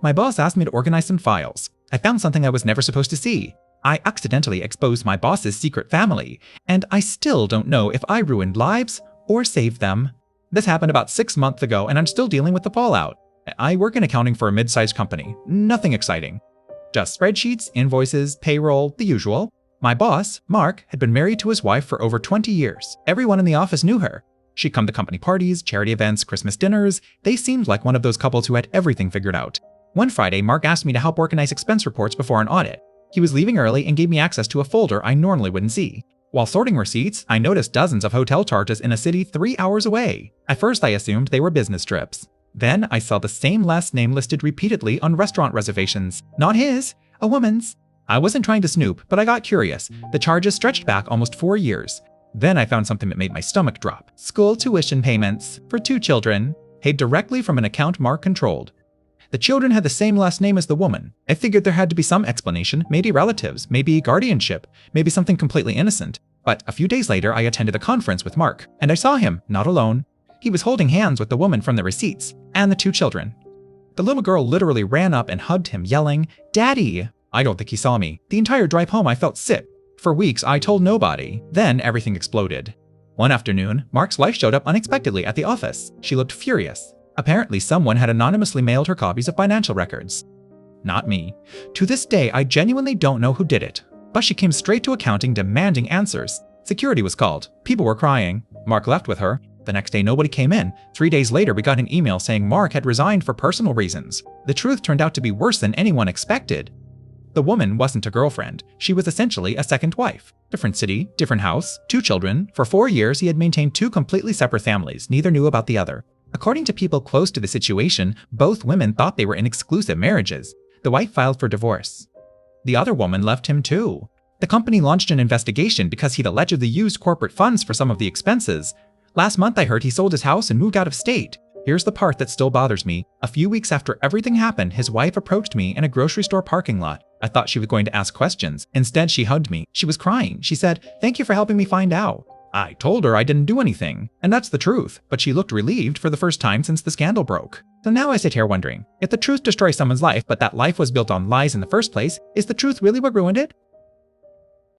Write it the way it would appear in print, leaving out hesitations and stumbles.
My boss asked me to organize some files. I found something I was never supposed to see. I accidentally exposed my boss's secret family, and I still don't know if I ruined lives or saved them. This happened about 6 months ago, and I'm still dealing with the fallout. I work in accounting for a mid-sized company. Nothing exciting. Just spreadsheets, invoices, payroll, the usual. My boss, Mark, had been married to his wife for over 20 years. Everyone in the office knew her. She'd come to company parties, charity events, Christmas dinners. They seemed like one of those couples who had everything figured out. One Friday, Mark asked me to help organize expense reports before an audit. He was leaving early and gave me access to a folder I normally wouldn't see. While sorting receipts, I noticed dozens of hotel charges in a city 3 hours away. At first, I assumed they were business trips. Then, I saw the same last name listed repeatedly on restaurant reservations. Not his, a woman's. I wasn't trying to snoop, but I got curious. The charges stretched back almost 4 years. Then I found something that made my stomach drop. School tuition payments for 2 children, paid directly from an account Mark controlled. The children had the same last name as the woman. I figured there had to be some explanation, maybe relatives, maybe guardianship, maybe something completely innocent. But a few days later, I attended a conference with Mark, and I saw him, not alone. He was holding hands with the woman from the receipts, and the 2 children. The little girl literally ran up and hugged him, yelling, "Daddy!" I don't think he saw me. The entire drive home, I felt sick. For weeks, I told nobody. Then everything exploded. One afternoon, Mark's wife showed up unexpectedly at the office. She looked furious. Apparently, someone had anonymously mailed her copies of financial records. Not me. To this day, I genuinely don't know who did it. But she came straight to accounting demanding answers. Security was called. People were crying. Mark left with her. The next day, nobody came in. 3 days later, we got an email saying Mark had resigned for personal reasons. The truth turned out to be worse than anyone expected. The woman wasn't a girlfriend. She was essentially a second wife. Different city, different house, 2 children. For 4 years, he had maintained 2 completely separate families. Neither knew about the other. According to people close to the situation, both women thought they were in exclusive marriages. The wife filed for divorce. The other woman left him too. The company launched an investigation because he'd allegedly used corporate funds for some of the expenses. Last month, I heard he sold his house and moved out of state. Here's the part that still bothers me. A few weeks after everything happened, his wife approached me in a grocery store parking lot. I thought she was going to ask questions. Instead, she hugged me. She was crying. She said, "Thank you for helping me find out." I told her I didn't do anything, and that's the truth, but she looked relieved for the first time since the scandal broke. So now I sit here wondering, if the truth destroys someone's life, but that life was built on lies in the first place, is the truth really what ruined it?